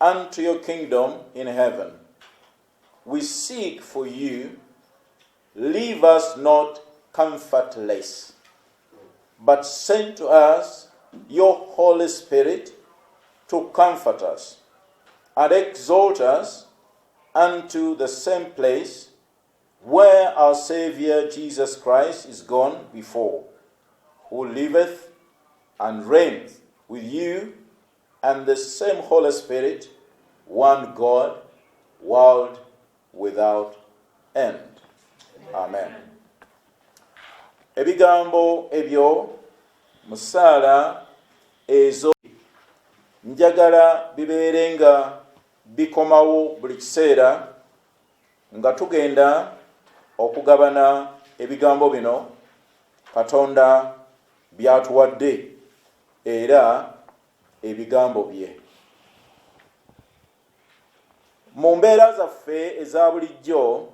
unto your kingdom in heaven. We seek for you. Leave us not comfortless, but send to us your Holy Spirit to comfort us and exalt us unto the same place where our Savior Jesus Christ is gone before, who liveth and reigneth with you and the same Holy Spirit, one God, world without end. Amen. Ebigambo ebyo musaala ezo njagala bibeerenga bikomawo buli kiseera nga tugenda okugabana ebigambo bino Katonda byatuwadde era ebigambo bye. Mu mbeera zaffe eza bulijjo,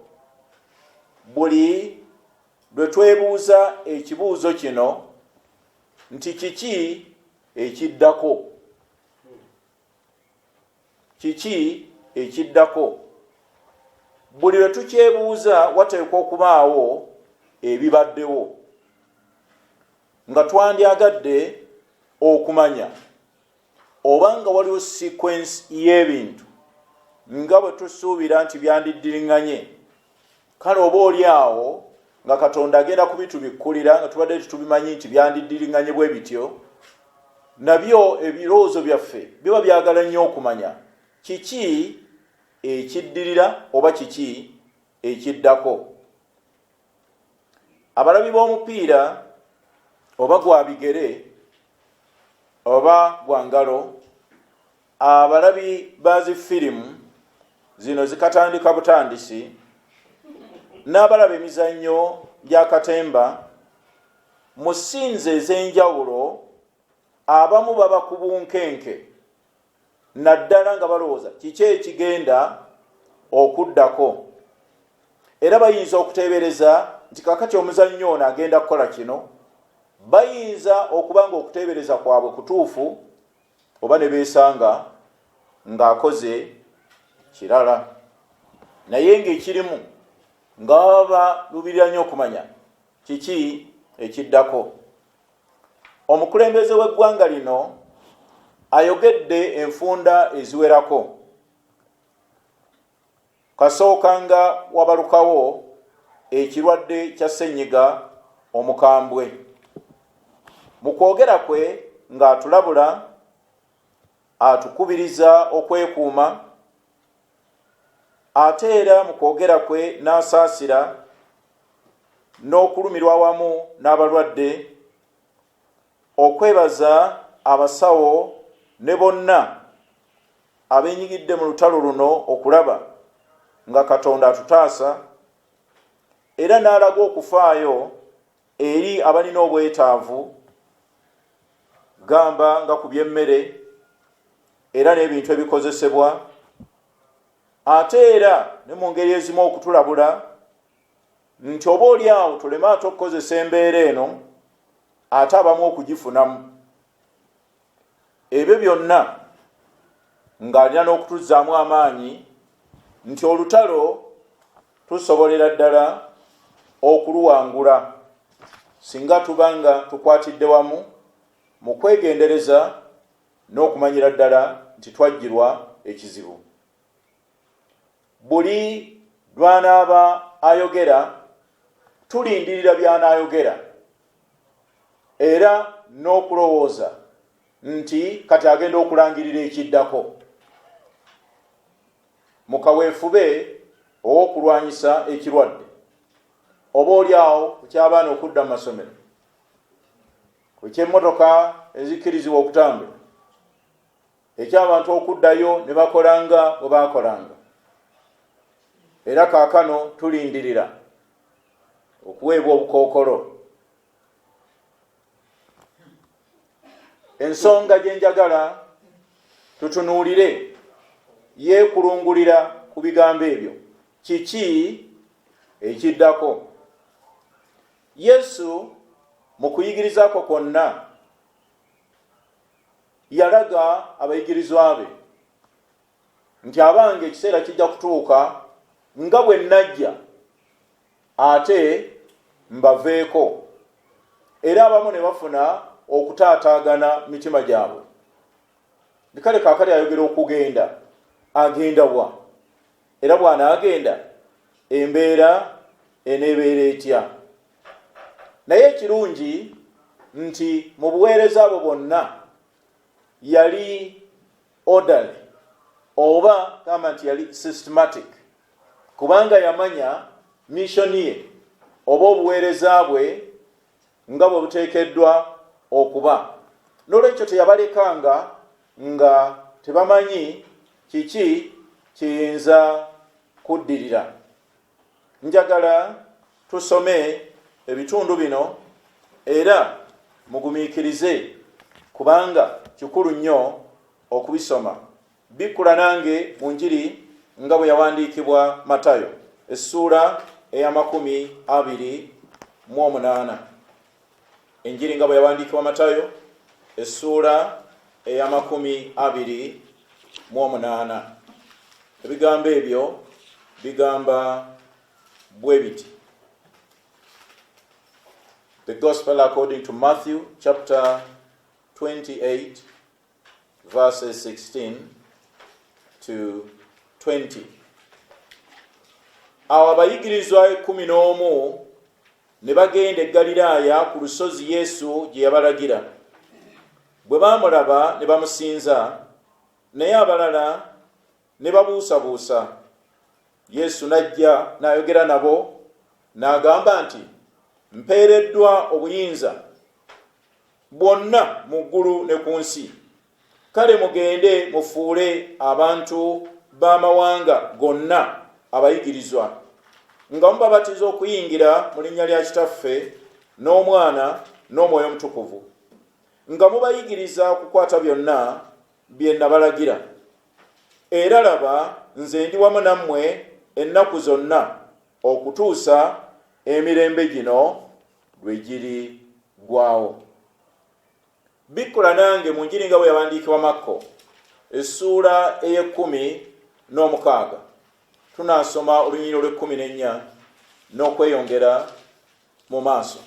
buli lwe twebuuza ekibuuzo kino nti kiki ekiddako? Kiki ekiddako? Buli lwe tukyebuuza wateekwa okubaawo ebibaddewo nga twandyagadde okumanya oba nga waliwo sequence y'ebintu nga bwe tusuubira nti byandiddiringanye. Kale oba oli awo nga Katonda agenda kubitubikkulira nga tubadde tubimanyi nti byandiddiringanye bwe bityo, nabyo ebirowoozo byaffe biba byagala nnyo okumanya kiki ekiddirira oba kiki ekiddako. Abalabi b'omupiira oba gwa bigere oba gwa ngalo, abalabi ba zifirimu zino zikatandika butandisi, n'abalaba emizannyo gy'akatemba mu ssinze ez'enjawulo, abamu baba ku bunkenke naddala nga balowooza kiki ekigenda okuddako, era bayinza okuteebereza nti kakati omuzannyo ono agenda kukola kino. Bayinza okuba nga okuteebereza kwabwe kutuufu, oba ne beesanga ng'akoze kirala, naye ng'ekirimu nga baba lubirira nnyo okumanya kiki ekiddako. Omukulembeze w'eggwanga lino ayogedde enfunda eziwerako. Kasooka nga wabalukawo ekirwadde kya ssenyiga omukambwe. Mu kwogera kwe ng'atulabula, atukubiriza okwekuuma, ate era mu kwogera kwe n'asaasira n'okulumirwa awamu n'abalwadde, okwebaza abasawo ne bonna abeenyigidde mu lutalo luno okulaba nga Katonda atutaasa, era n'alaga okufaayo eri abalina obwetaavu, gamba nga ku by'emmere era n'ebintu ebikozesebwa, ate era ne mu ngeri ezimu okutulabula nti oba oli awo tuleme ate okukozesa embeera eno ate abamu okugifunamu. Ebyo byonna ng'alina n'okutuzaamu amaanyi nti olutalo tusobolera ddala okuluwangula singa tuba nga tukwatidde wamu mu kwegendereza n'okumanyira ddala nti twajjirwa ekizibu. Buli lw'anaaba ayogera tulindirira by'anaayogera era n'okulowooza nti kati agenda okulangirira ekiddako mu kaweefube ow'okulwanyisa ekirwadde, oba oli awo ku ky'abaana okudda mu masomero, ku ky'emmotoka ezikkirizibwa okutambula, eky'abantu okuddayo ne bakolanga bwe baakolanga. Era kaakano tulindirira okuweebwa obukookolo. Ensonga gye njagala tutunuulire yeekulungulira ku bigambo ebyo. Kiki ekiddako? Yesu mu kuyigiriza kwe kwonna yalaga abayigirizwa be nti abange ekiseera kijja kutuuka nga bwe najja ate mbaveeko, era abamu ne bafuna okutaataagana mitima gyabwe. Kale kaakali ayogera okugenda, agenda wa? Era bw'anaagenda embeera eneebeera etya? Naye ekirungi nti mu buweereza abo bonna yali orderly, oba gamba nti yali systematic, kubanga yamanya missioni ye oba obuweereza bwe nga bwe buteekeddwa okuba. N'olwekyo teyabalekanga nga tebamanyi kiki kiyinza kuddirira. Njagala tusome ebitundu bino era mugumiikirize kubanga kikulu nnyo okubisoma. Bikkula nange mu njiri nga bwe yawandiikibwa Matayo, essuula eya 28. Enjiri nga bwe yawandiikibwa Matayo, essuula eya 28. Ebigambo ebyo bigamba bwe biti. The Gospel according to Matthew chapter 28 verses 16 to 20. Awo abayigirizwa 11 ne bagenda e Galiraaya ku lusozi Yesu gye yabalagira. Bwe baamulaba ne bamusinza, naye abalala ne babuusabuusa. Yesu n'ajja n'ayogera nabo n'agamba nti, mpeereddwa obuyinza bwonna mu ggulu ne ku nsi. Kale mugende mufuule abantu b'amawanga gonna abayigirizwa, nga mubabatiza okuyingira mu linnya lya Kitaffe n'Omwana n'Omwoyo Omutukuvu, nga mubayigiriza okukwata byonna bye nabalagira. Era laba nze ndi wamu nammwe ennaku zonna okutuusa emirembe gino lwe giri gwawo. Bikkula nange mu njiri nga bwe yawandiikibwa Makko, essuula ey'16. Tunaasoma olunyiriri olw'14 n'okweyongera mu maaso.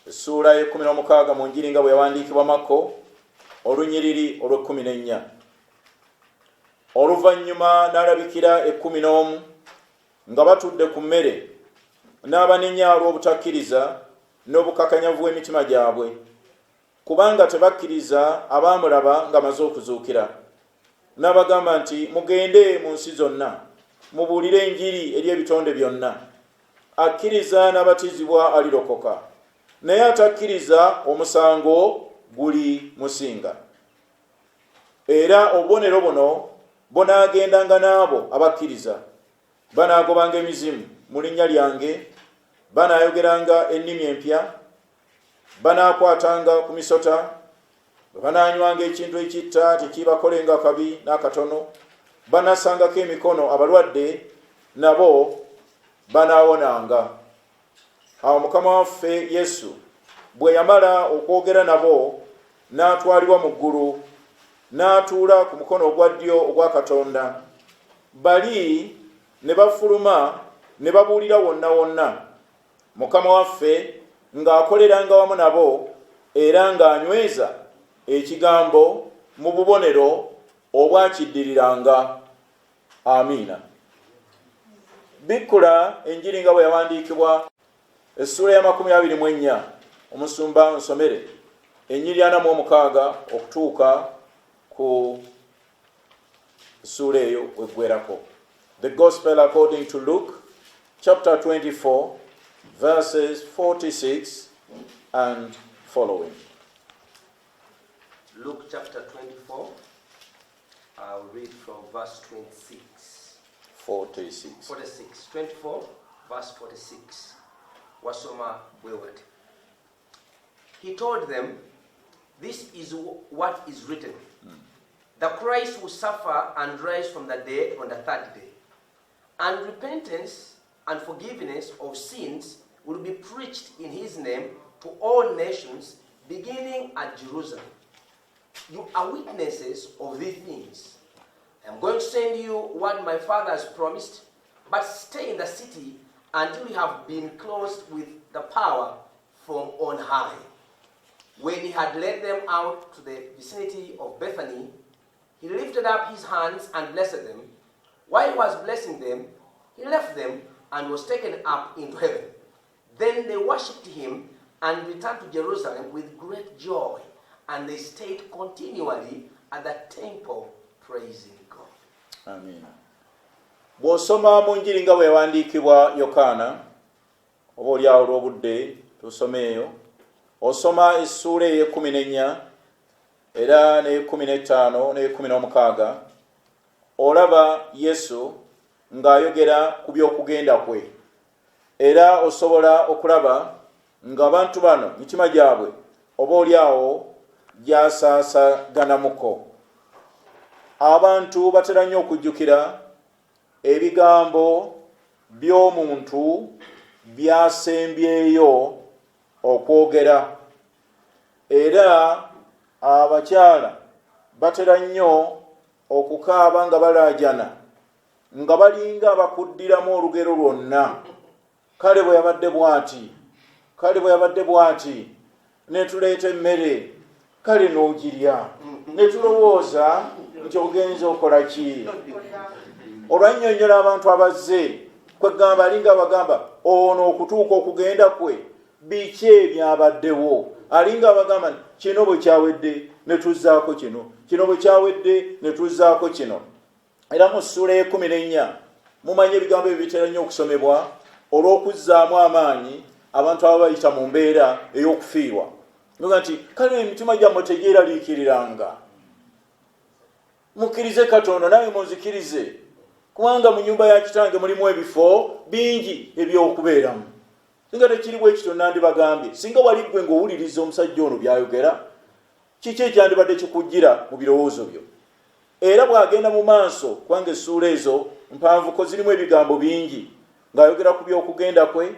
Essuula ey'16 mu njiri nga bwe yawandiikibwa Makko, olunyiriri olw'14. Oluvannyuma n'alabikira 11 nga batudde ku mmere, n'abanenya olw'obutakkiriza n'obukakanyavu bw'emitima gyabwe, kubanga tebakkiriza abaamulaba ng'amaze okuzuukira. N'abagamba nti, mugende mu nsi zonna, mubuulire enjiri eri ebitonde byonna. Akkiriza n'abatizibwa alirokoka, naye atakkiriza omusango guli musinga. Era obubonero buno bunaagendanga n'abo abakkiriza: banaagobanga emizimu mu linnya lyange, banaayogeranga ennimi empya, banaakwatanga ku misota, banaanywanga ekintu ekitta tekibakolenga kabi n'akatono, banaasangako emikono abalwadde, nabo banaawonanga. Awo Mukama waffe Yesu bwe yamala okwogera nabo, n'atwalibwa mu ggulu, n'atuula ku mukono ogwa ddyo ogwa Katonda. Bali ne bafuluma ne babuulira wonna wonna Mukama waffe ng'akoleranga wamu nabo, era ng'anyweza ekigambo mu bubonero obwakiddiriranga. Amiina. Bikkula enjiri nga bwe yawandiikibwa, essuula ya 24. Omusumba nsomere ennyiri 46 okutuuka ku ssuula eyo weggwerako. The Gospel according to Luke chapter 24 verses 46 and following. Luke chapter 24, I'll read from verse 46. 24 verse 46. Wasoma Wayward. He told them, this is what is written. The Christ will suffer and rise from the dead on the third day, and repentance and forgiveness of sins will be preached in his name to all nations, beginning at Jerusalem. You are witnesses of these things. I'm going to send you what my Father has promised, but stay in the city until you have been clothed with the power from on high. When he had led them out to the vicinity of Bethany, he lifted up his hands and blessed them. While he was blessing them, he left them and was taken up into heaven. Then they worshipped him and returned to Jerusalem with great joy, and they stayed continually at the temple praising God. Amen. Bw'osoma mu njiri nga bwewandiikibwa Yokaana, oba olyawo olw'obudde tusomeeyo, osoma essuula ey'e14 era n'e15 n'e16, olaba Yesu ng'ayogera ku by'okugenda kwe, era osobola okulaba ng'abantu bano mitima gyabwe oba olyawo gyasaasaganamuko. Abantu batera nnyo okujjukira ebigambo by'omuntu byasembyeyo okwogera, era abakyala batera nnyo okukaaba nga balaajana nga balinga abakuddiramu olugero lwonna. Kale bwe yabadde bw'ati, kale bwe yabadde bw'ati, ne tuleeta emmere, kale n'ogirya, ne tulowooza nti ogenza okola ki? Olwannyonnyola abantu abazze kwegamba alinga abagamba ono okutuuka okugenda kwe biki ebyabaddewo, alinga abagamba kino bwe kyawedde ne tuzzaako kino, kino bwe kyawedde ne tuzzaako kino. Era mu ssuula y'e14 mumanyi ebigambo ebyo bitera nnyo okusomebwa olw'okuzzaamu amaanyi abantu aba bayita mu mbeera ey'okufiirwa. Nga nti kale emitima gyammwe tegyeraliikiriranga, mukkirize Katonda naye munzikirize, kubanga mu nnyumba ya kitange mulimu ebifo bingi eby'okubeeramu. Singa tekiri bwe kityo nandibagambye, singa wali ggwe ng'owuliriza omusajja ono by'ayogera, kiki ekyandibadde kikujjira mu birowoozo byo? Era bw'agenda mu maaso, kubanga essuula ezo mpanvuko zirimu ebigambo bingi, ng'ayogera ku by'okugenda kwe,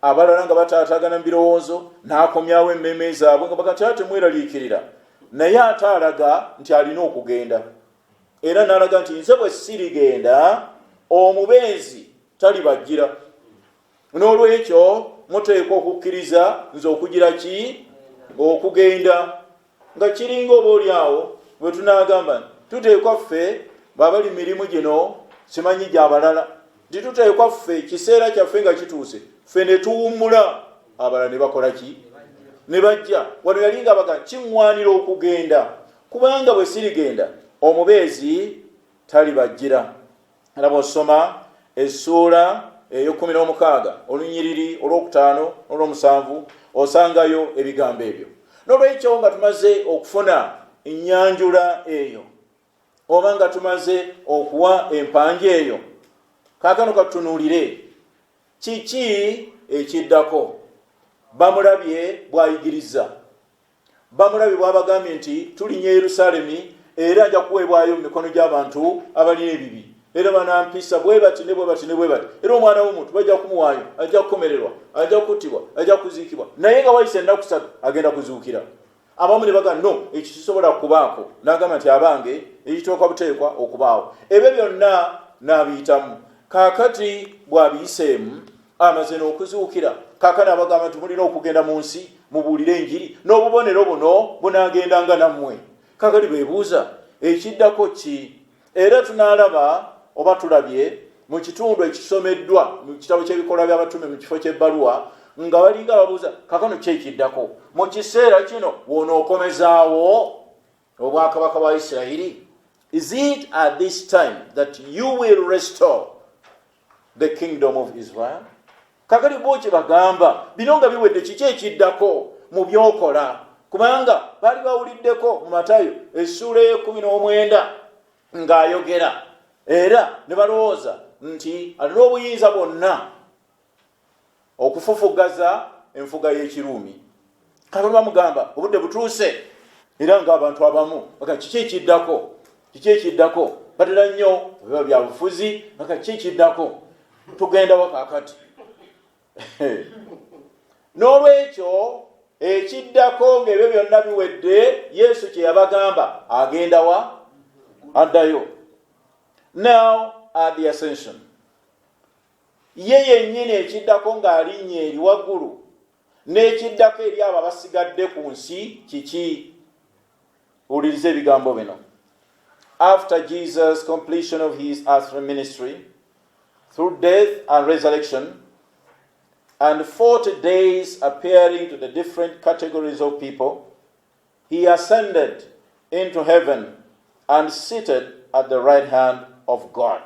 abalala nga bataataagana mu birowoozo, n'akomyawo emmeeme zaabwe nga bagati ate mweraliikirira, naye ate alaga nti alina okugenda. Era n'alaga nti nze bwe sirigenda omubeezi talibajjira. N'olwekyo muteekwa okukkiriza nze okugira ki? Okugenda. Nga kiringa oba olyawo bwe tunaagamba tuteekwa ffe babali mirimu gino simanyi gy'abalala, nti tuteekwa ffe kiseera kyaffe nga kituuse ffe ne tuwummula, abalala ne bakola ki? Ne bajja. Wano yalinga baga kiŋŋwanira okugenda, kubanga bwe sirigenda omubeezi talibajjira. Era bw'osoma essuula ey'e16 olunyiriri olw'okutaano olw'omusanvu osangayo ebigambo ebyo. N'olwekyo nga tumaze okufuna ennyanjula eyo, oba nga tumaze okuwa empanja eyo, kaakano katunuulire kiki ekiddako. Bamulabye bw'ayigiriza, bamulabye bw'abagambye nti tulinnya Yerusaalemi era ajja kuweebwayo mu mikono gy'abantu abalina ebibi, era banampisa bwe bati ne bwe bati ne bwe bati, era omwana w'omuntu bajja kumuwaayo, ajja kukomererwa, ajja kuttibwa, ajja kuziikibwa, naye nga wayise ennaku 3 agenda kuzuukira. Abamu ne bagamba no, ekyo kisobola kubaako. N'agamba nti abange ekiteekwa buteekwa okubaawo. Ebyo byonna n'abiyitamu. Kaakati bw'abiyiseemu amaze n'okuzuukira, kaakano abagamba nti mulina okugenda mu nsi mubuulire enjiri, n'obubonero buno bunaagendanga nammwe. Kaakati beebuuza ekiddako ki? Era tunaalaba oba tulabye mu kitundu ekisomeddwa mu kitabo ky'ebikolwa by'abatume mu kifo ky'ebbaluwa nga balinga babuuza kaakano ki ekiddako mu kiseera kino wonookomezaawo obwakabaka bwa Isirayiri? Is it at this time that you will restore the kingdom of Israel? Kaakati bo kye bagamba bino nga biwedde, kiki ekiddako mu byokola? Kubanga baali bawuliddeko mu Matayo essuula y'e19 ng'ayogera, era ne balowooza nti alina obuyinza bwonna okufufugaza enfuga y'Ekiruumi. Kaakano bamugamba obudde butuuse, era ng'abantu abamu baga kiki ekiddako, kiki ekiddako? Batera nnyo biba bya bufuzi, baga kiki ekiddako? Tugenda wa kaakati? N'olwekyo ekiddako ng'ebyo byonna biwedde, Yesu kye yabagamba agenda wa? Addayo. Now at the ascension, ye yennyini ekiddako ng'alinnye eri waggulu n'ekiddako eri abo abasigadde ku nsi kiki? Wuliriza ebigambo bino. After Jesus' completion of his earthly ministry, through death and resurrection, and 40 days appearing to the different categories of people, he ascended into heaven and seated at the right hand of God.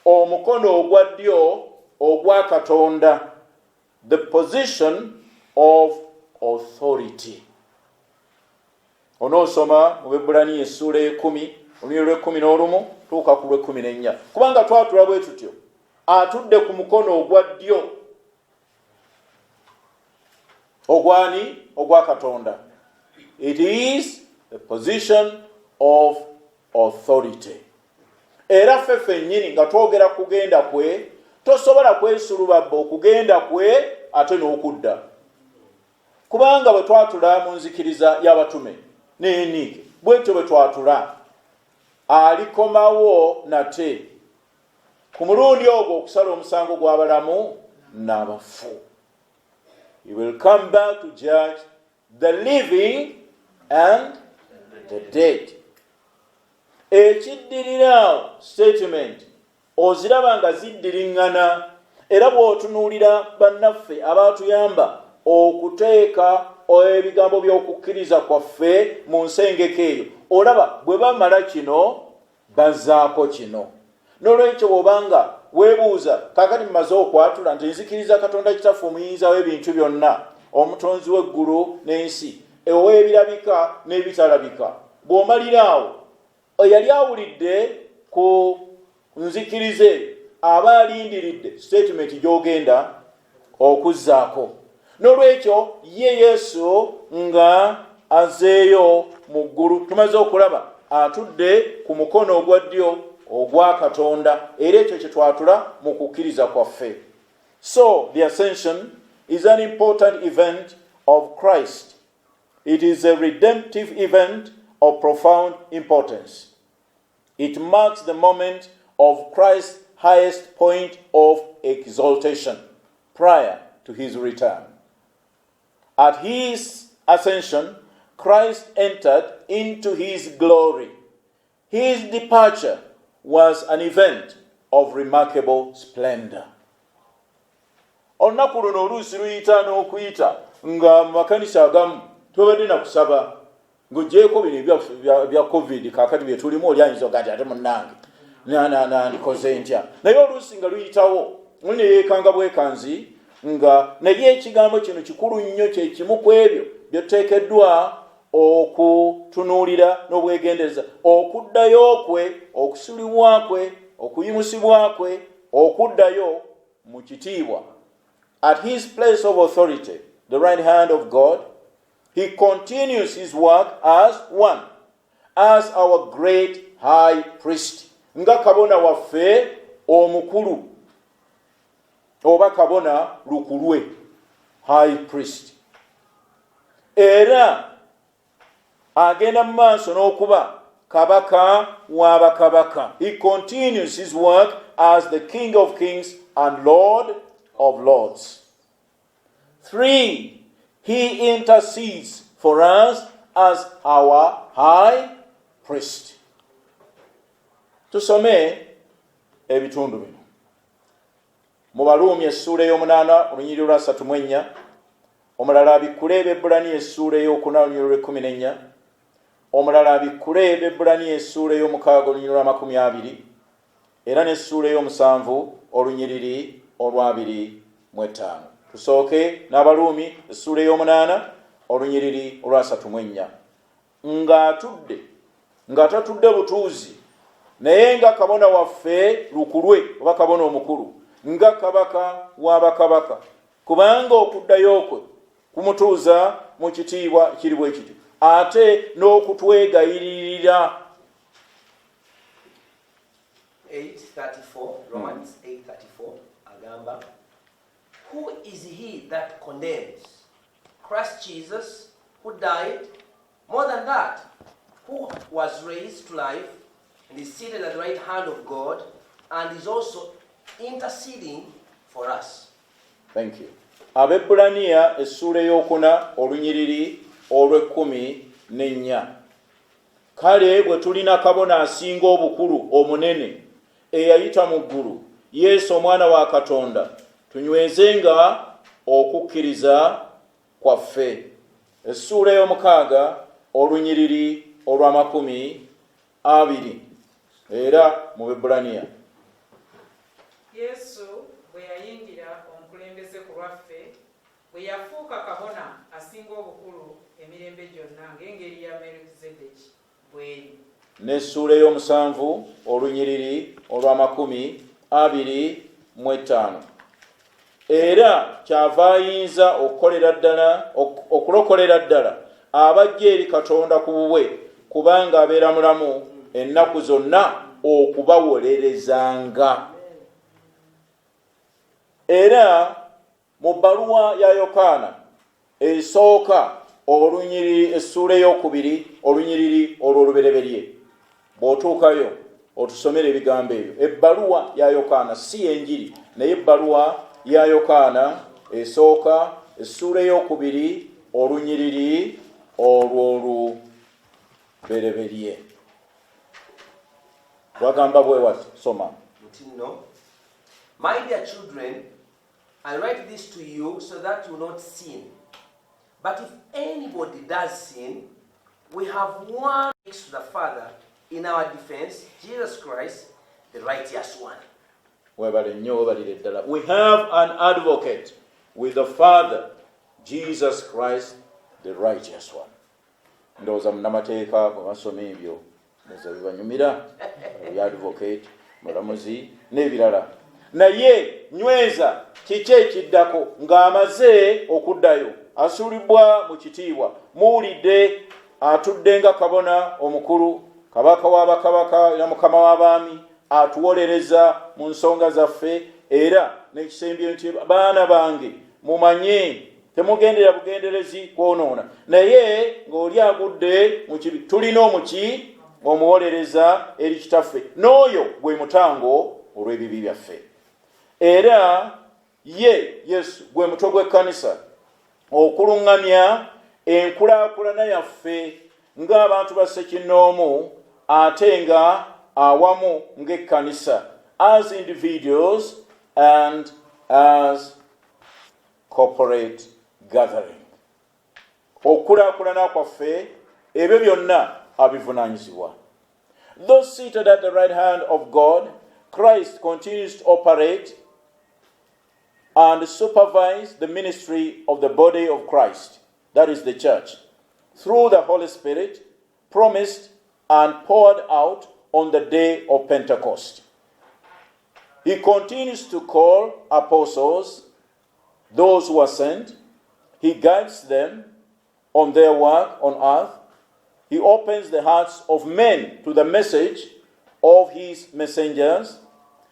Omukono ogwa ddyo ogwa Katonda, the position of authority. Onoosoma mu Bebulaniya essuula y'ekumi, olunyiri lw'ekkumi n'olumu tuuka ku lw'ekkumi n'ennya. Kubanga twatula bwe tutyo, atudde ku mukono ogwa ddyo ogwani? Ogwa Katonda. It is the position of authority. Era ffe ffennyini nga twogera kugenda kwe, tosobola kwesulubabba okugenda kwe ate n'okudda. Kubanga bwe twatula mu nzikiriza y'abatume n'eniike, bwetyo bwe twatula, alikomawo nate ku mulundi ogwo okusala omusango gw'abalamu n'abafu. He will come back to judge the living and the dead. Ekiddirira statement oziraba nga ziddiriŋŋana, era bw'otunuulira bannaffe abaatuyamba okuteeka ebigambo by'okukkiriza kwaffe mu nsengeka eyo, olaba bwe bamala kino bazzaako kino. N'olwekyo bw'obanga weebuuza, kaakati mmaze okwatula nti nzikiriza Katonda Kitaffe omuyinza w'ebintu byonna, omutonzi w'eggulu n'ensi, ow'ebirabika n'ebitalabika, bw'omaliraawo eyali awulidde ku nzikirize aba alindiridde statement gy'ogenda okuzzaako. N'olwekyo ye Yesu nga azeeyo mu ggulu, tumaze okulaba atudde ku mukono ogwa ddyo ogwa Katonda, era ekyo kye twatula mu kukkiriza kwaffe. So the ascension is an important event of Christ. It is a redemptive event of profound importance. It marks the moment of Christ's highest point of exaltation prior to his return. At his ascension, Christ entered into his glory. His departure was an event of remarkable splendor. Olunaku luno oluusi luyita n'okuyita nga mu makanisa agamu tobadde na kusaba ng'oggyeko bino bya covid kaakati bye tulimu, olyanyiza ogati ate munnange nandikoze ntya. Naye oluusi nga luyitawo muli ne yeekanga bwekanzi nga naye ekigambo kino kikulu nnyo, kye kimu ku ebyo byoteekeddwa okutunuulira n'obwegendereza, okuddayo kwe, okusulibwa kwe, okuyimusibwa kwe, okuddayo mu kitiibwa. At his place of authority, the right hand of God, he continues his work as one, as our great high priest, nga kabona waffe omukulu oba kabona lukulwe, high priest. Era agenda mu maaso n'okuba kabaka w'abakabaka. He continues his work as the King of Kings and Lord of Lords. 3, he intercedes for us as our high priest. Tusome ebitundu bino mu Baluumi essuula ey'omunaana olunyiriri lwa 34, omulala abikkule Ebebulaniya essuula ey'okuna olunyiriri lw'14, omulala abikkule Ebebulaniya essuula ey'omukaaga olunyiriri lwa 20, era n'essuula ey'omusanvu olunyiriri olwa 25. Tusooke n'Abaluumi essuula ey'omunaana olunyiriri olwa 34. Nga tatudde butuuzi, naye nga kabona waffe lukulwe oba kabona omukulu, nga kabaka w'abakabaka, kubanga okuddayo kwe kumutuuza mu kitiibwa kiri bwe kiti, ate n'okutwegayiririra. 8:34, Romans 8:34 agamba, who is he that condemns? Christ Jesus, who died, more than that, who was raised to life, and is seated at the right hand of God, and is also interceding for us. Thank you. Abebulaniya essula ey'okuna olunyiriri olw'14. Kale bwe tulina kabona asinga obukulu omunene eyayita mu ggulu, Yesu omwana wa Katonda, tunywezenga okukkiriza kwaffe. Essula ey'omukaaga olunyiriri olw'20 era mu Bebulaniya. Yesu bwe yayingira omukulembeze ku lwaffe, bwe yafuuka kabona asinga obukulu emirembe gyonna ng'engeri ya Melkizedeki bw'eri. N'essula ey'omusanvu olunyiriri olw'25. Era kyava ayinza okulokolera ddala abajja eri Katonda ku bubwe, kubanga abeera mulamu ennaku zonna okubawolerezanga. Era mu bbaluwa ya Yokaana esooka olunyiriri essula ey'okubiri olunyiriri olw'olubereberye, bw'otuukayo otusomera ebigambo ebyo. Ebbaluwa ya Yokaana, si enjiri naye ebbaluwa ya Yokaana esooka essula ey'okubiri olunyiriri olw'olubereberye. Wagamba bwe wati, soma. No. My dear children, I write this to you so that you will not sin. But if anybody does sin, we have one next to the Father in our defense, Jesus Christ, the righteous one. We have an advocate with the Father, Jesus Christ, the righteous one. Ndowooza munnamateeka bwe basoma ebyo bibanyumira, advocate, mulamuzi n'ebirala. Naye nyweza kiki ekiddako ng'amaze okuddayo, asuulibwa mu kitiibwa, muwulidde atudde nga kabona omukulu, kabaka w'abakabaka era mukama w'abaami, atuwolereza mu nsonga zaffe. Era n'ekisembye nti baana bange mumanye temugendera bugenderezi kwonoona, naye ng'oli agudde mu kibi, tulina omuki omuwolereza eri kitaffe, n'oyo gwe mutango olw'ebibi byaffe. Era ye Yesu gwe mutwe gw'ekkanisa, okuluŋŋamya enkulaakulana yaffe ng'abantu ba Ssekinnoomu, ate nga awamu ng'ekkanisa, as individuals and as corporate gathering. Okulaakulana kwaffe ebyo byonna abivunaanyizibwa. Though seated at the right hand of God, Christ continues to operate and supervise the ministry of the body of Christ, that is the church, through the Holy Spirit promised and poured out on the day of Pentecost. He continues to call apostles, those who are sent. He guides them on their work on earth. He opens the hearts of men to the message of his messengers,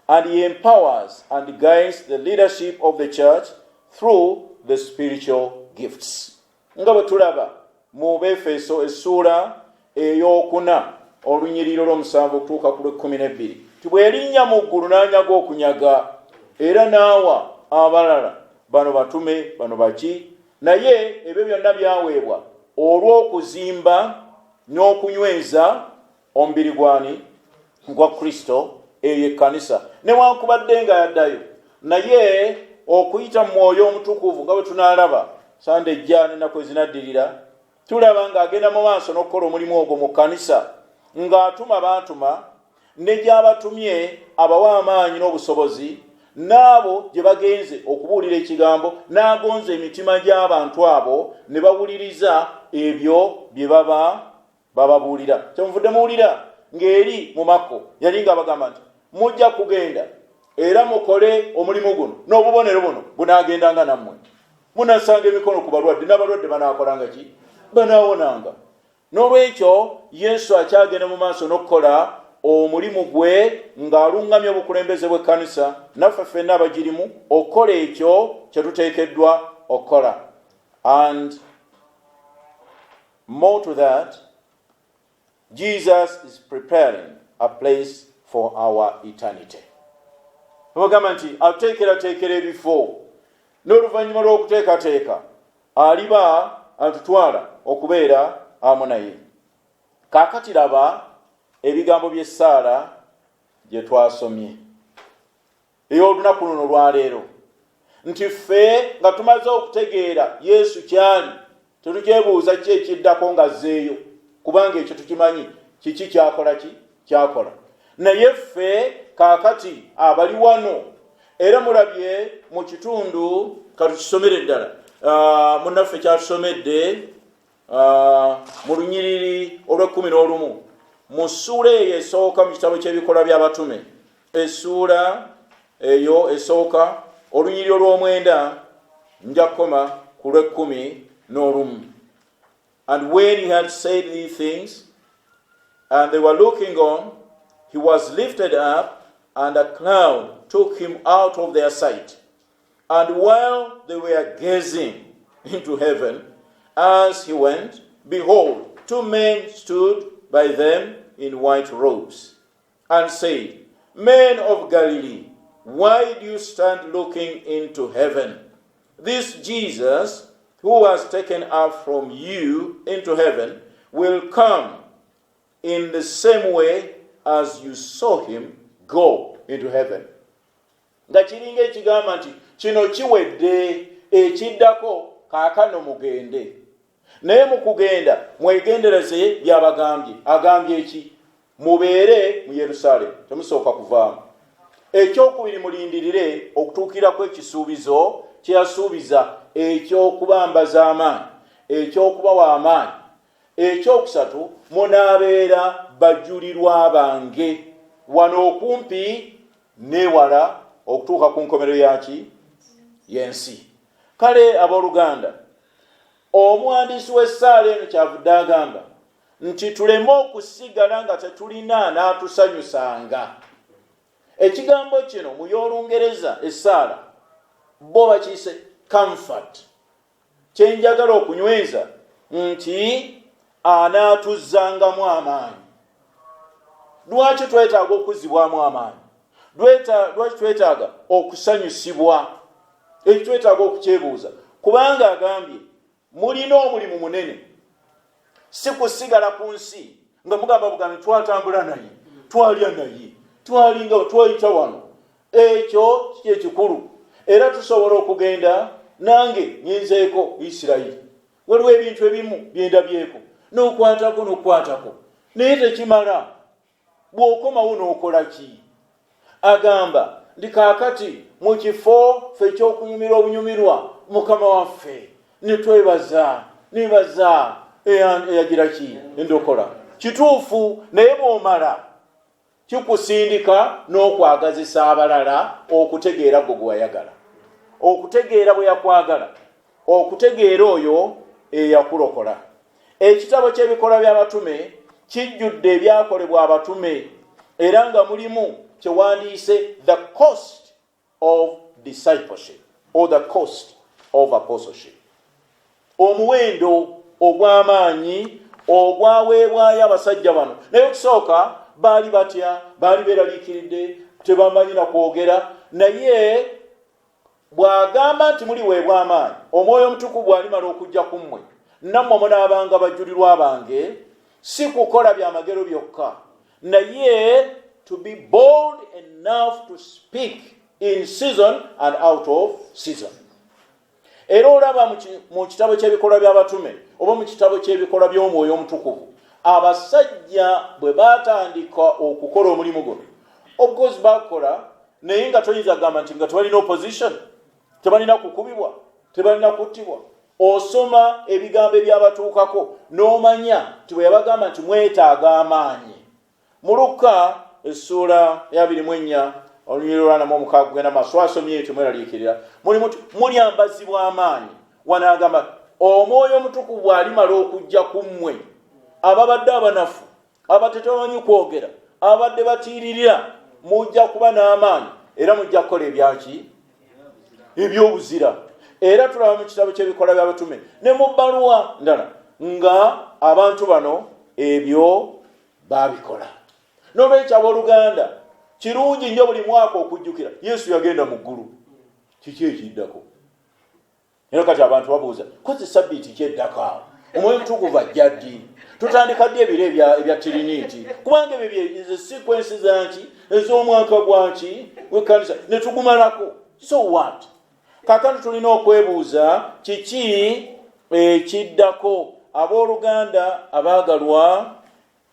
and he empowers and guides the leadership of the church through the spiritual gifts. Nga bwe tulaba mu Befeso essula ey'okuna olunyiriri olw'omusanvu okutuuka ku lw'12, ti bw'erinnya mu ggulu n'anyaga okunyaga, era n'awa abalala, bano batume, bano baki, naye ebyo byonna byaweebwa olw'okuzimba n'okunyweza omubiri gwani gwa Kristo, eyo ekkanisa. Newankubadde nga yaddayo, naye okuyita mu Mwoyo Omutukuvu nga bwe tunaalaba sande ejja n'ennaku ezinaddirira, tulaba ng'agenda mu maaso n'okukola omulimu ogwo mu kkanisa, ng'atuma baatuma, ne gy'abatumye abawa amaanyi n'obusobozi, n'abo gye bagenze okubuulira ekigambo, n'agonza emitima gy'abantu abo ne bawuliriza ebyo bye bababuulira. Kyenvudde muwulira ng'eri mu Makko yali ng'abagamba nti mujja kugenda era mukole omulimu guno n'obubonero buno bunaagendanga nammwe. Munasanga emikono ku balwadde, n'abalwadde banaakolanga ki? Banaawonanga. N'olwekyo Yesu akyagenda mu maaso n'okukola omulimu gwe ng'aluŋŋamya obukulembeze bw'ekkanisa, naffe ffenna abagirimu okukola ekyo kye tuteekeddwa okukola. And more to that, Jesus is preparing a place for our eternity. Bagamba nti atuteekerateekera ebifo n'oluvannyuma lw'okuteekateeka aliba atutwala okubeera amu naye. Kaakati laba ebigambo by'e Saala gye twasomye ey'olunaku luno lwaleero, nti ffe nga tumaze okutegeera Yesu kyali, tetukyebuuza ki ekiddako ng'azzeeyo, kubanga ekyo tukimanyi kiki kyakola. Naye ffe kaakati abali wano, era mulabye mu kitundu katukisomere ddala, munnaffe kyatusomedde mu lunyiriri olw'11 mu ssuula eyo esooka mu kitabo ky'ebikola by'abatume, essuula eyo esooka olunyiriri olw'9 nja kukoma ku lw'11. And when he had said these things, and they were looking on, he was lifted up, and a cloud took him out of their sight. And while they were gazing into heaven as he went, behold, 2 men stood by them in white robes, and said, Men of Galilee, why do you stand looking into heaven? This Jesus, who was taken up from you into heaven, will come in the same way as you saw him go into heaven. Nga kiringa ekigamba nti kino kiwedde, ekiddako kaakano mugende. Naye mu kugenda mwegendereze by'abagambye. Agambye eki? Mubeere mu Yerusaalemu, temusooka kuvaamu. Ekyokubiri mulindirire okutuukirako ekisuubizo kye yasuubiza, eky'okubambaza amaanyi, eky'okubawa amaanyi. Ekyokusatu, munaabeera bajulirwa bange wano okumpi n'ewala okutuuka ku nkomerero yaki y'ensi. Kale abooluganda, omuwandiisi w'essaala eno kyavudde agamba nti tuleme okusigala nga tetulina n'atusanyusanga. Ekigambo kino mu y'Olungereza essaala bo bakiyise comfort. Kye njagala okunyweza nti anaatuzzangamu amaanyi. Lwaki twetaaga okuzzibwamu amaanyi? Lwaki twetaaga okusanyusibwa? Ekyo twetaaga okukyebuuza, kubanga agambye mulina omulimu munene, si kusigala ku nsi nga mugamba bugambi twatambula naye, twalya naye, twalinga twayita wano. Ekyo kiki ekikulu, era tusobola okugenda nange nyinzeeko Isirayiri. Waliwo ebintu ebimu byendabyeko n'okwatako naye tekimala. Bw'okomawo n'okola ki? Agamba ndi kaakati mu kifo ffe ky'okunyumirwa obunyumirwa Mukama waffe, ne twebaza eyagira ki endokola. Kituufu, naye bw'omala kikusindika n'okwagazisa abalala okutegeera gwe gw'ayagala, okutegeera bwe yakwagala, okutegeera oyo eyakulokola. Ekitabo ky'ebikola by'abatume kijjudde ebyakolebwa abatume, era nga mulimu kyewandiise the cost of discipleship or the cost of apostleship. Omuwendo ogw'amaanyi ogwaweebwayo abasajja bano. Naye okusooka baali batya, baali beeraliikiridde, tebamanyi na kwogera. Naye bw'agamba nti muliweebwa amaanyi, Omwoyo Omutukuvu alimala okujja ku mmwe, nammwe munaabanga bajulirwa bange, si kukola byamagero byokka, naye to be bold enough to speak in season and out of season. Era olaba mu kitabo ky'ebikola by'abatume oba mu kitabo ky'ebikola by'Omwoyo Omutukuvu, abasajja bwe baatandika okukola omulimu guno, of course bakola, naye nga toyinza kugamba nti nga tebalina opposition, tebalina kukubibwa, tebalina kuttibwa. Osoma ebigambo ebyabatuukako n'omanya nti bwe yabagamba nti mwetaaga amaanyi. Mu Luka essuula ya 24 olunyiriri olw'46 kugenda maaso asomye ekyo mweraliikirira, mulyambazibwa amaanyi. Wanaagamba Omwoyo Omutukuvu alimala okujja ku mmwe, ababadde abanafu, abatetemanyi kwogera, abadde batiiririra, mujja kuba n'amaanyi era mujja kukola ebyaki ebyobuzira. Era tulaba mu kitabo ky'ebikola by'abatume ne mu bbaluwa ndala nga abantu bano ebyo babikola. N'olwekyo abooluganda kirungi nnyo buli mwaka okujjukira Yesu yagenda mu ggulu. Kiki ekiddako? Era kati abantu babuuza kozi sabbiiti kyeddako awo omwoyo mutukuvu ajja ddi? Tutandika ddi ebiro ebya Trinity? Kubanga ebyo sequence zanki ez'omwaka gwaki w'ekkanisa ne tugumalako. So what? Kaakano tulina okwebuuza kiki ekiddako. Abooluganda abaagalwa,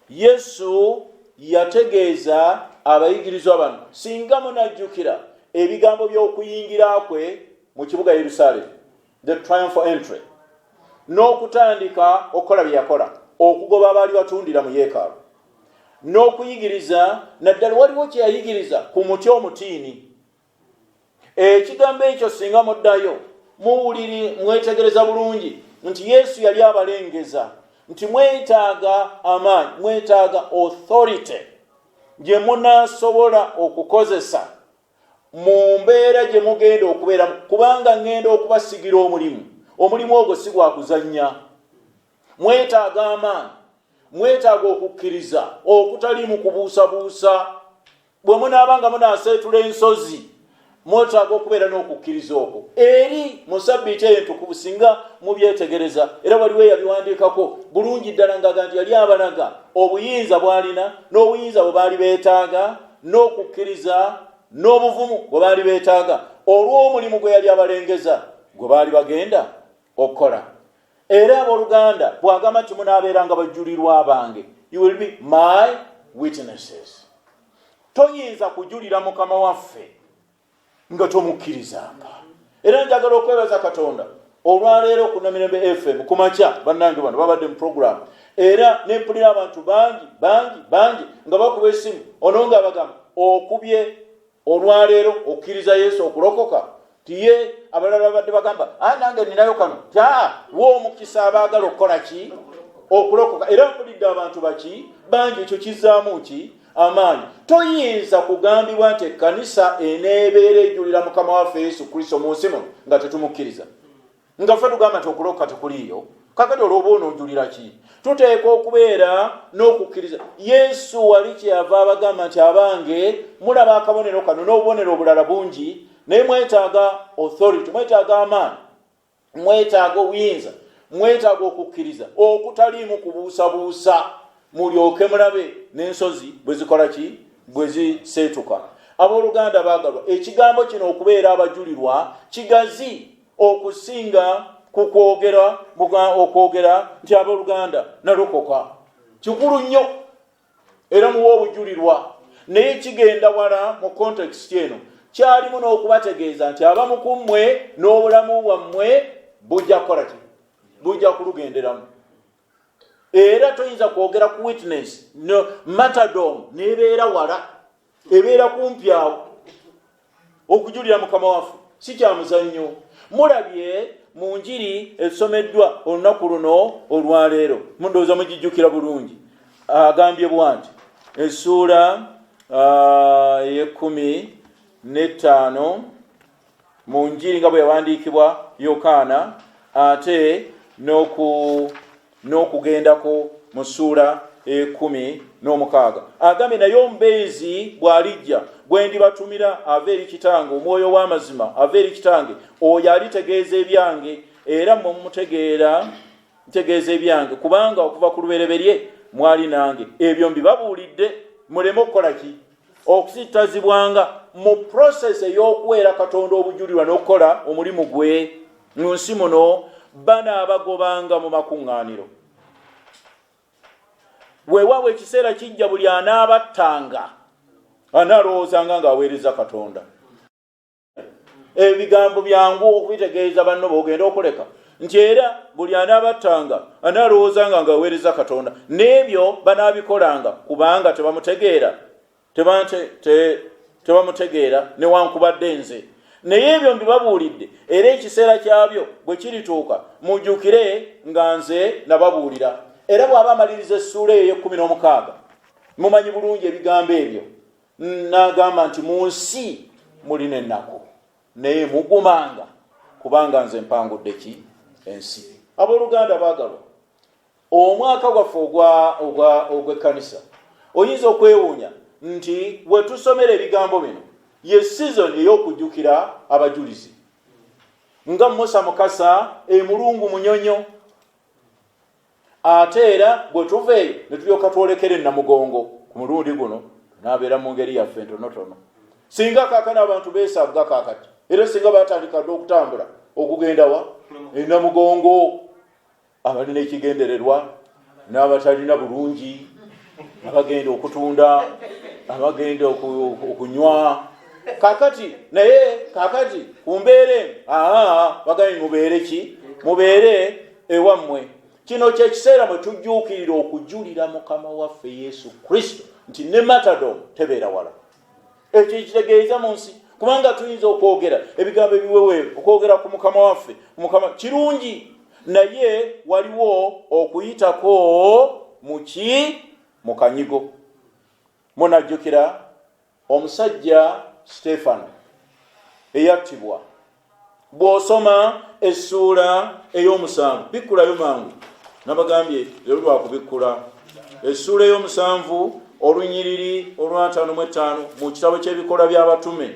Yesu yategeeza abayigirizwa bano, singa munajjukira ebigambo by'okuyingira kwe mu kibuga Yerusaalemu, the triumphal entry, n'okutandika okukola bye yakola, okugoba abaali batundira mu yeekaalu, n'okuyigiriza, naddala waliwo kye yayigiriza ku muti omutiini. Ekigambo ekyo singa muddayo mwetegereza bulungi nti Yesu yali abalengeza nti mwetaaga amaanyi, mwetaaga authority gye munaasobola okukozesa mu mbeera gye mugenda okubeeramu, kubanga ngenda okubasigira omulimu ogwo si gwa kuzannya. Mwetaaga amaanyi, mwetaaga okukkiriza okutaliimu kubuusabuusa. Bwe munaabanga munaaseetula ensozi, mwetaaga okubeera n'okukkiriza okwo. Eri mu sabbiiti entukuvu singa mubyetegereza, era waliwo yabiwandiikako bulungi ddala ngaga nti yali abalaga obuyinza bw'alina n'obuyinza bwe baali beetaaga n'okukkiriza n'obuvumu bwe baali beetaaga olw'omulimu gwe yali abalengeza gwe baali bagenda okukola. Era abooluganda bw'agamba nti munaabeeranga bajulirwa bange, you will be my witnesses. Toyinza kujulira Mukama waffe nga tomukkirizanga. Era njagala okwebaza Katonda olwaleero ku Namirembe FM kumakya bannange bano babadde mu program, era nempulira abantu bangi nga bakuba essimu ono nga bagamba okubye olwaleero okkiriza Yesu okulokoka. Tiye abalala badde bagamba nange ninayo kano w'omukisa abaagala okukola ki? Okulokoka. Era mpulidde abantu bangi ekyo kizzaamu ki? Amaanyi. Toyinza kugambibwa nti ekkanisa eneebeera ejjulira Mukama waffe Yesu Kristo mu nsi muno nga tetumukkiriza. Nga ffe tugamba nti okulokoka tekuliiyo. Kakati olw'oba onoojulira ki? Tuteekwa okubeera n'okukkiriza. Yesu wali kyeyava abagamba nti abange mulaba akabonero kano n'obubonero obulala bungi, naye mwetaaga authority, mwetaaga amaanyi, mwetaaga obuyinza, mwetaaga okukkiriza okutaliimu kubuusabuusa, mulyoke mulabe n'ensozi bwe zikola ki? Bwe ziseetuka. Abooluganda baagalwa, ekigambo kino okubeera abajulirwa kigazi okusinga ku okwogera nti abooluganda nalokoka. Kikulu nnyo era muwa obujulirwa, naye kigenda wala mu context eno. Kyalimu n'okubategeeza nti abamu ku mmwe n'obulamu bwammwe bujja kukola ki? Bujja kulugenderamu. Era toyinza kwogera ku witness no matadom nebeera wala, ebeera kumpi awo. Okujulira Mukama waffe si kya muzannyo. Mulabye mu njiri esomeddwa olunaku luno olwaleero, mundowooza mugijjukira bulungi. Agambye bwanti essuula ye-15 mu njiri nga bwe yawandiikibwa Yokaana, ate n'okugendako mu ssuula 16. Agambye naye omubeezi bw'alijja gwe ndibatumira ava eri Kitange, omwoyo w'amazima ava eri Kitange, oyo alitegeeza ebyange, era mmwe ntegeeza ebyange, kubanga okuva ku lubereberye mwali nange. Ebyo mbibabuulidde muleme okukola ki? Okusittazibwanga mu process ey'okuweera Katonda obujulirwa n'okukola omulimu gwe mu nsi muno. Banaabagobanga mu makuŋŋaaniro. Weewaawo ekiseera kijja buli anaabattanga analowoozanga ng'aweereza Katonda. Ebigambo byangu okubitegeeza banno boogenda okuleka nti era buli anaabattanga analowoozanga ng'aweereza Katonda. N'ebyo banaabikolanga kubanga tebamutegeera newankubadde nze. Naye ebyo mbibabuulidde, era ekiseera kyabyo bwe kirituuka mujjukire nga nze nababuulira. Era bw'aba amaliriza essuula eyo ye-16, mumanyi bulungi ebigambo ebyo. N'agamba nti mu nsi mulina ennaku, naye mugumanga kubanga nze mpangudde ki? Ensi. Abooluganda baagalwa, omwaka gwaffe ogw'ekkanisa oyinza okwewuunya nti we tusomera ebigambo bino ye season ey'okujjukira abajulizi nga Musa Mukasa emulungu munyonyo, ate era bwe tuveeyo ne tulyoka twolekera Namugongo ku mulundi guno tunaabeera mu ngeri yaffe ntonotono. Singa kaakano abantu beesaaga kaakati era singa batandika dde okutambula okugenda wa Namugongo, abalina ekigendererwa n'abatalina bulungi, abagenda okutunda, abagenda okunywa. Kakati naye kakati kumbeere bagayi mubeere ki? Mubeere ewammwe. Kino kye kiseera mwe tujjuukirira okujulira Mukama waffe Yesu Kristo nti ne matadom tebeera wala. Ekyo kitegeeza mu nsi, kubanga tuyinza okwogera ebigambo ebiweweevu okwogera ku Mukama waffe. Mukama kirungi, naye waliwo okuyitako mu kanyigo. Munajjukira omusajja Stefano eyattibwa. Bw'osoma essuula ey'omusanvu, bikkulayo mangu, nabagambye lero lwakubikkula. Essuula ey'omusanvu olunyiriri olw'55 mu kitabo ky'ebikola by'abatume.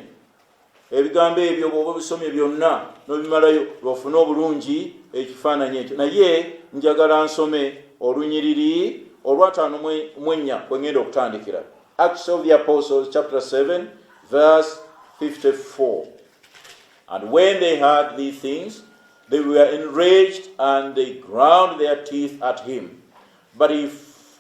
Ebigambo ebyo bw'oba bisomye byonna n'obimalayo lwofuna obulungi ekifaananyi ekyo. Naye njagala nsome olunyiriri olw'54 kwe ngenda okutandikira. Acts of the Apostles chapter 7 verse 54. And when they heard these things, they were enraged and they ground their teeth at him. But he,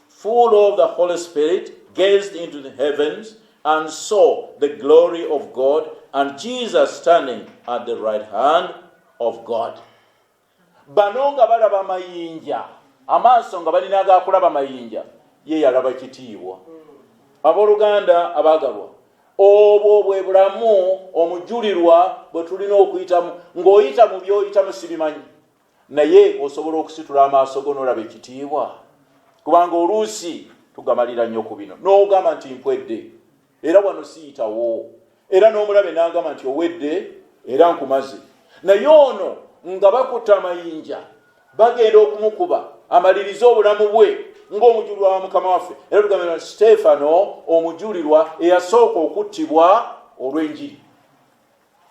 full of the Holy Spirit, gazed into the heavens and saw the glory of God and Jesus standing at the right hand of God. Bano nga balaba mayinja, amaaso nga balina agaakulaba mayinja, ye yalaba kitiibwa. Abooluganda abaagalwa, obwo bwe bulamu omujulirwa bwe tulina okuyitamu, ng'oyita mu by'oyitamu sibimanyi, naye osobola okusitula amaaso go n'olaba ekitiibwa. Kubanga oluusi tugamalira nnyo ku bino n'ogamba nti mpwedde era wano siyitawo, era n'omulabe n'agamba nti owedde era nkumaze. Naye ono nga bakutte amayinja bagenda okumukuba amalirize obulamu bwe ng'omujulirwa wa Mukama waffe. Era tugamba Stefano omujulirwa eyasooka okuttibwa olw'enjiri.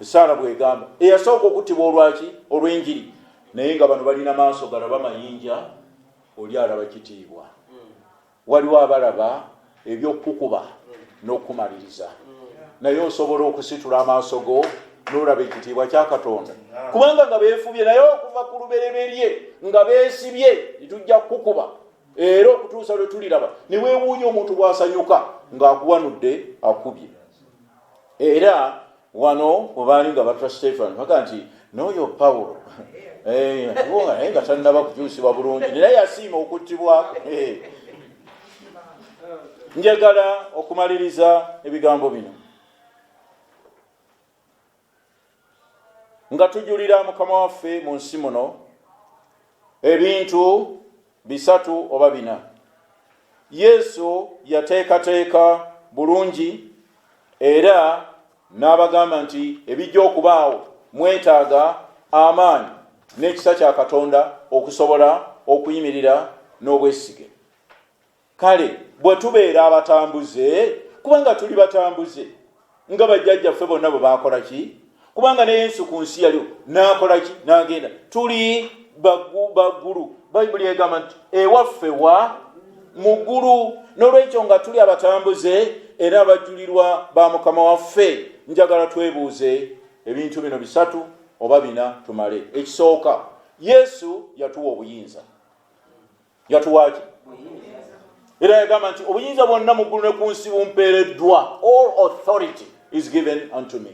Esaala bw'egamba eyasooka okuttibwa olwaki? Olw'enjiri. Naye nga bano balina maaso galaba mayinja, oli alaba kitiibwa. Waliwo abalaba ebyokukuba n'okumaliriza, naye osobola okusitula amaaso go n'olaba ekitiibwa kya Katonda. Kubanga nga beefubye naye okuva ku lubereberye nga beesibye tujja kukuba, era okutuusa lwe tuliraba ne weewuunya omuntu bw'asanyuka ng'akuwanudde akubye. Era wano bwe baali nga batwa Stefano baga nti n'oyo Pawulo naye nga tannaba kukyusibwa bulungi naye yasiima okuttibwa. Njagala okumaliriza ebigambo bino nga tujulira Mukama waffe mu nsi muno ebintu bisatu oba 4. Yesu yateekateeka bulungi era n'abagamba nti ebijja okubaawo mwetaaga amaanyi n'ekisa kya Katonda okusobola okuyimirira n'obwesige. Kale bwe tubeera abatambuze, kubanga tuli batambuze nga bajjajjaffe bonna bwe baakola ki? Kubanga ne Yesu ku nsi yaliwo n'akola ki? N'agenda. Tuli baggulu. Bayibuli egamba nti ewaffe wa mu ggulu. N'olwekyo nga tuli abatambuze era abajulirwa ba Mukama waffe, njagala twebuuze ebintu bino bisatu oba 4 tumale. Ekisooka, Yesu yatuwa obuyinza. Yatuwa ki? Era yagamba nti obuyinza bwonna mu ggulu ne ku nsi bumpeereddwa. All authority is given unto me.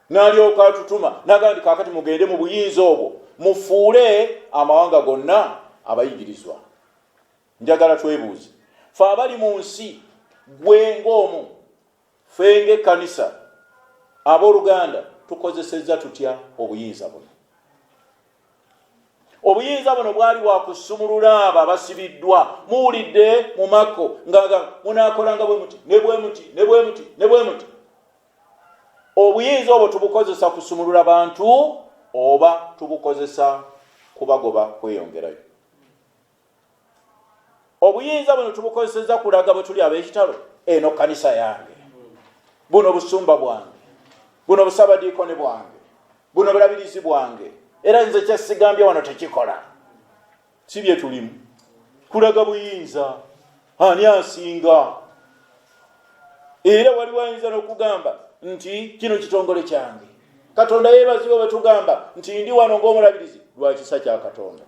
N'alyoka atutuma n'agamba nti kaakati mugende mu buyinza obwo mufuule amawanga gonna abayigirizwa. Njagala twebuuze, ffe abali mu nsi, gwe ng'omu, ffe ng'ekkanisa, abooluganda tukozesezza tutya obuyinza buno? Obuyinza buno bwali wakusumulula abo abasibiddwa. Muwulidde mu Makko nga munaakolanga bwe muti ne bwe muti ne bwe muti ne bwe muti. Obuyinza obwo tubukozesa kusumulula bantu oba tubukozesa kubagoba kweyongerayo? obuyinza buno tubukozeseza kulaga bwe tuli ab'ekitalo, eno kanisa yange, buno busumba bwange, buno busabadiikone bwange, buno bulabirizi bwange, era nze kyesigambye wano tekikola. Si bye tulimu, kulaga buyinza, ani asinga. Era waliwo ayinza n'okugamba nti kino kitongole kyange. Katonda yeebazibwe bwe tugamba nti ndi wano ng'omulabirizi lwa kisa kya Katonda.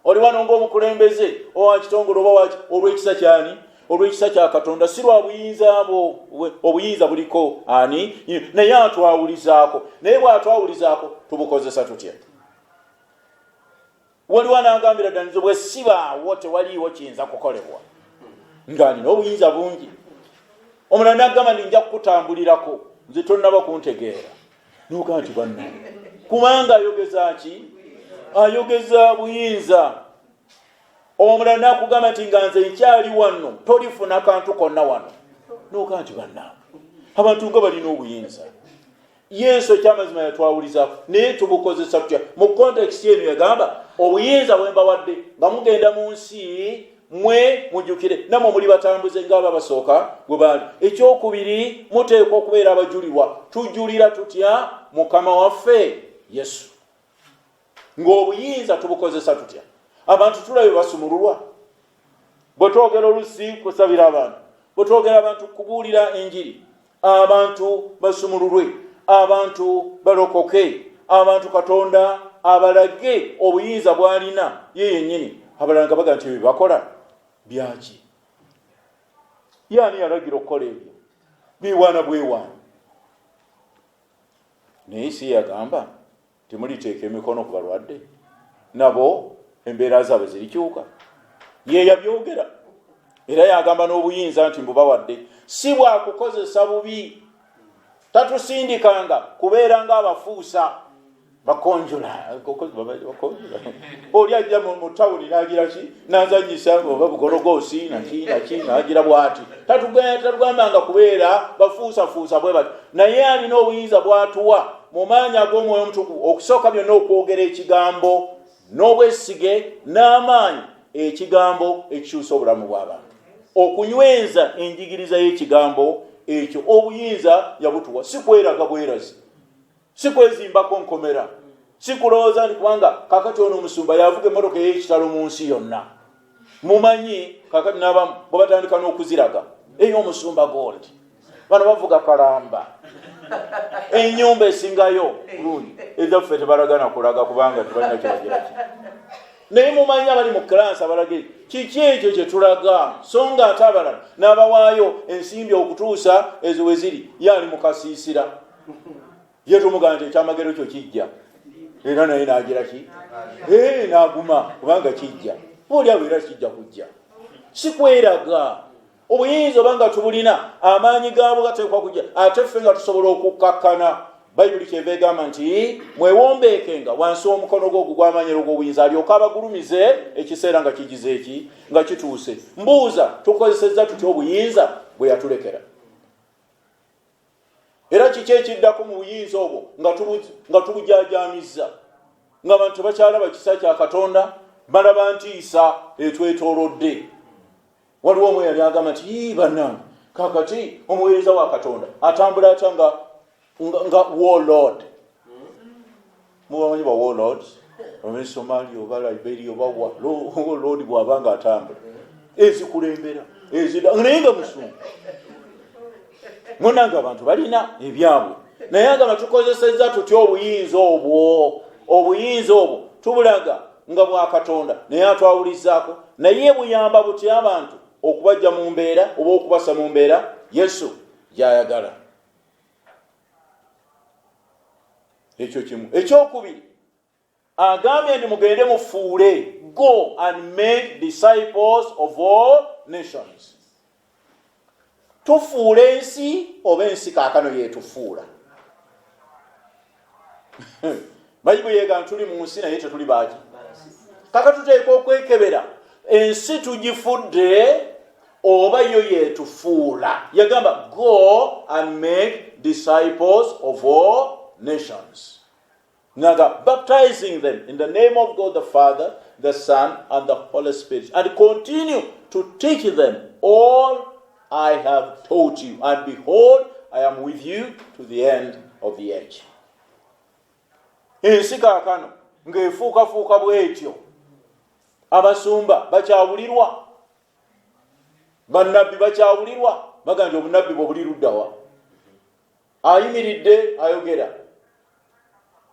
Oli wano ng'omukulembeze owa kitongole oba olw'ekisa kyani? Olw'ekisa kya Katonda, si lwa buyinza bwo. Obuyinza buliko ani? Naye atwawulizaako. Naye bw'atwawulizaako tubukozesa tutya? Waliwo anagambira ddala nze bwe sibaawo tewaliiwo kiyinza kukolebwa. Nga nina obuyinza bungi. Omulala n'agamba nti nja kukutambulirako, nze tonnaba kuntegeera. N'ogamba nti banna kubanga ayogeza ki? Ayogeza buyinza. Omulala n'akugamba nti nga nze nkyali wano, tolifuna kantu konna wano. N'ogamba nti banna abantu nga balina obuyinza. Yesu ekyamazima yatwawulizaako, naye tubukozesa tutya? Mu kontekisi eno yagamba obuyinza bwe mbawadde nga mugenda mu nsi mwe mujjukire namwe muli batambuze ng'abo abasooka bwe baali. Ekyokubiri, muteekwa okubeera abajulirwa. Tujulira tutya? Mukama waffe Yesu. Ng'obuyinza tubukozesa tutya? Abantu tulabe basumululwa. Bwe twogera olusi kusabira abantu, bwe twogera abantu kubuulira enjiri, abantu basumululwe, abantu balokoke, abantu Katonda abalage obuyinza bw'alina ye yennyini. Abalala nga baga nti bibakola byaki? Yaani yalagira okukola ebyo? Biwaana bwewaana. Naye si yagamba temuliteeka emikono ku balwadde, nabo embeera zaabwe zirikyuka. Ye yabyogera. Era yagamba n'obuyinza nti mbubawadde. Si bwakukozesa bubi. Tatusindikanga kubeera ng'abafuusa bakonjula. Oli ajja mu tawuni n'agira ki? N'azanyisa oba bugologoosi naki n'agira bw'ati. Tatugambanga kubeera bafuusafuusa bwe bati. Naye alina obuyinza bw'atuwa mu maanyi ag'Omwoyo Omutukuvu okusooka byonna okwogera ekigambo n'obwesige n'amaanyi, ekigambo ekikyusa obulamu bw'abantu, okunyweza enjigiriza y'ekigambo ekyo. Obuyinza yabutuwa, si kweraga bwerazi, si kwezimbako nkomera, si kulowooza nti kubanga kakati ono omusumba yavuga emmotoka ey'ekitalo mu nsi yonna. Mumanyi kakati n'abamu bwe batandika n'okuziraga ey'omusumba Gold, bano bavuga kalamba, ennyumba esingayo bulungi. Ezaffe tebalagana kulaga kubanga tebalina kyebagira ki. Naye mumanyi abali mu kiransi abalage kiki ekyo kye tulaga, so nga ate abalala n'abawaayo ensimbi okutuusa ezo we ziri, ye ali mu kasiisira. Ye tumugamba nti ekyamagero kyo kijja, era naye n'agira ki? N'aguma kubanga kijja. Oli abo era kijja kujja. Si kweraga. Obuyinza obanga tubulina, amaanyi gaabwo gateekwa kujja. Ate ffe nga tusobola okukkakkana. Bayibuli kyeva egamba nti mwewombeekenga wansi w'omukono gwo ogw'amanyiro gw'obuyinza, alyoka abagulumize ekiseera nga kigize eki? Nga kituuse. Mbuuza, tukozesezza tutya obuyinza bwe yatulekera? Era kiki ekiddako mu buyinza obwo nga tubujaajamizza, ng'abantu tebakyalaba kisa kya Katonda, balaba ntiisa etwetoolodde. Waliwo omwe yali agamba nti bannange, kakati omuweereza wa Katonda atambula atya nga warlord. Mubamanyi ba warlords? Oba Somalia oba Liberia oba warlord bw'abanga atambula. Ezikulembera, naye nga musungu. Munanga abantu balina ebyabwe. Naye agamba tukozesezza tutya obuyinza obwo? Obuyinza obwo tubulaga nga bwa Katonda, naye atwawulizaako. Naye buyamba butya abantu okubajja mu mbeera oba okubassa mu mbeera Yesu gy'ayagala. Ekyo kimu. Ekyokubiri, agambye nti mugende mufuule, go and make disciples of all nations. Tufuula ensi oba ensi kaakano yeetufuula? Bayibuli yeegamba tuli mu nsi naye tetuli baaki. Kaka tuteekwa okwekebera, ensi tugifudde oba yo yeetufuula? Yagamba go and make disciples of all nations. Naga baptizing them in the name of God the Father, the Son, and the Holy Spirit, and continue to teach them all I have taught you. And behold, I am with you to the end of the age. Ensi kaakano ng'efuukafuuka bw'etyo. Abasumba bakyawulirwa. Bannabbi bakyawulirwa. Bagamba nti obunabbi bwe buli ludda wa? Ayimiridde ayogera.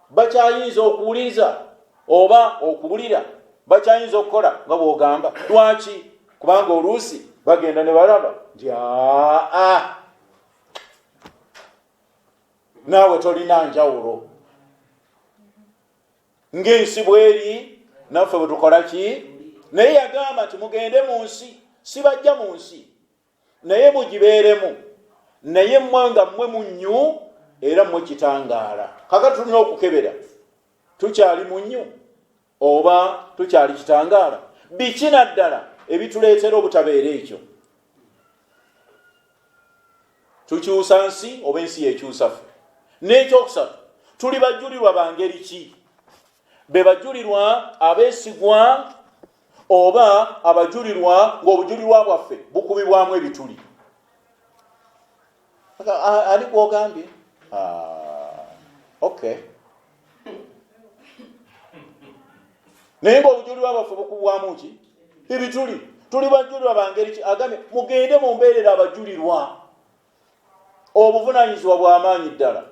Bakyayinza okuwuliriza oba okuwulira. Bakyayinza okukola nga bw'ogamba. Lwaki? Kubanga oluusi bagenda ne balaba nti naawe tolina njawulo. Ng'ensi bw'eri naffe bwe tukola ki? Naye yagamba nti mugende mu nsi, si bajja mu nsi, naye mugibeeremu, naye mmwe nga mmwe munnyu era mmwe kitangaala. Kakati tulina okukebera, tukyali munnyu oba tukyali kitangaala? Biki naddala ebituleetera obutabeera ekyo? Tukyusa nsi oba ensi yekyusa ffe? N'ekyokusatu, tuli bajulirwa ba ngeri ki? Be bajulirwa abeesigwa oba abajulirwa ng'obujulirwa bwaffe bukubibwamu ebituli? Ali gw'ogambye? Okay. Naye ng'obujulirwa bwaffe bukubibwamu ki? Ebituli. Tuli bajulirwa ba ngeri ki? Agambye mugende mumbeerera abajulirwa. Obuvunaanyizibwa bw'amaanyi ddala.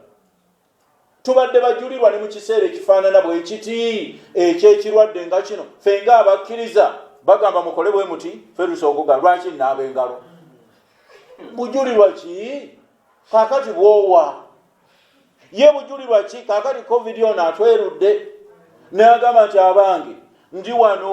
Tubadde bajulirwa ne mu kiseera ekifaanana bwe kiti ekyekirwadde nga kino. Ffe ng'abakkiriza bagamba mukole bwe muti, ffe tusooka lwaki nnaaba engalo? Bujulirwa ki? Kaakati bw'owa. Ye bujulirwa ki? Kaakati COVID ono atwerudde n'agamba nti abange ndi wano,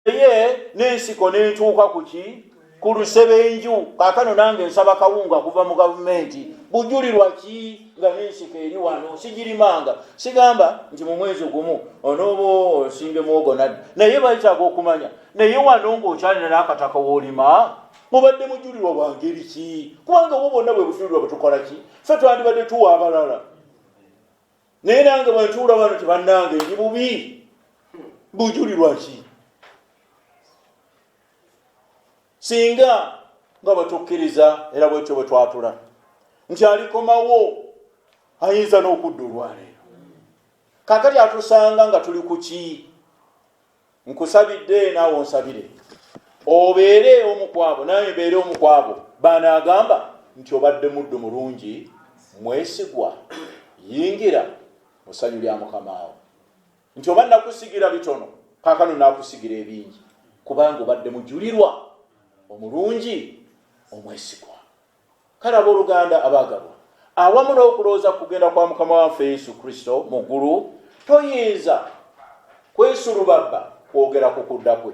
naye n'ensiko n'entuuka ku ki? Ku lusebenju. Kaakano nange nsaba kawunga kuva mu gavumenti. Bujulirwa ki nga n'ensiko eri wano? Sigirimanga. Sigamba nti mu mwezi gumu onooba osimbe muwogo nadda, naye bayitaaga okumanya naye wano ng'okyalina n'akataka w'olima mubadde mujulirwa bwa ngeri ki? Kubanga bo bonna bwe bujulirwa bwe tukola ki? Ffe twandibadde tuwa abalala. Naye nange bwe ntuula wano ti bannange ndi bubi. Bujulirwa ki? Singa nga batukkiriza era bwetyo bwe twatula nti alikomawo ayinza n'okudda olwaleero. Kaakati atusanga nga tuli ku ki? Nkusabidde naawe onsabire. Obeere omu kwabo naye mbeere omu kwabo banaagamba nti obadde muddu mulungi mwesigwa, yingira mu ssanyu lya Mukama wo. Nti oba nakusigira bitono, kaakano naakusigira ebingi, kubanga obadde mujulirwa omulungi omwesigwa. Kale abooluganda abaagalwa, awamu n'okulowooza kugenda kwa Mukama waffe Yesu Kristo mu ggulu, toyinza kwesulubabba kwogera ku kudda kwe.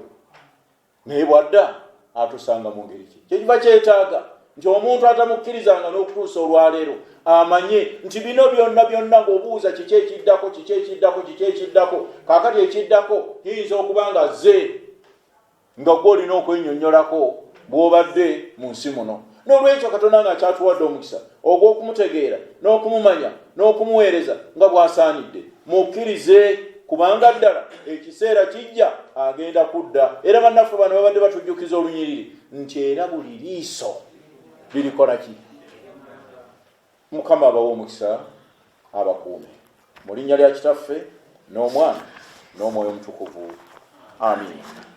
Naye bwadda atusanga mu ngeri ki? Kyekiva kyetaaga nti omuntu atamukkirizanga n'okutuusa olwaleero amanye nti bino byonna ng'obuuza kiki ekiddako, kiki ekiddako, kiki ekiddako. Kaakati ekiddako kiyinza okuba nga zze nga gwe olina okwennyonnyolako bw'obadde mu nsi muno. N'olwekyo Katonda nga kyatuwadde omukisa ogw'okumutegeera n'okumumanya n'okumuweereza nga bw'asaanidde, mukkirize, kubanga ddala ekiseera kijja agenda kudda. Era bannaffe bano babadde batujjukiza olunyiriri nti era buli liiso lirikola ki? Mukama abawe omukisa, abakuume. Mu linnya lya Kitaffe n'Omwana n'Omwoyo Omutukuvu. Amiina.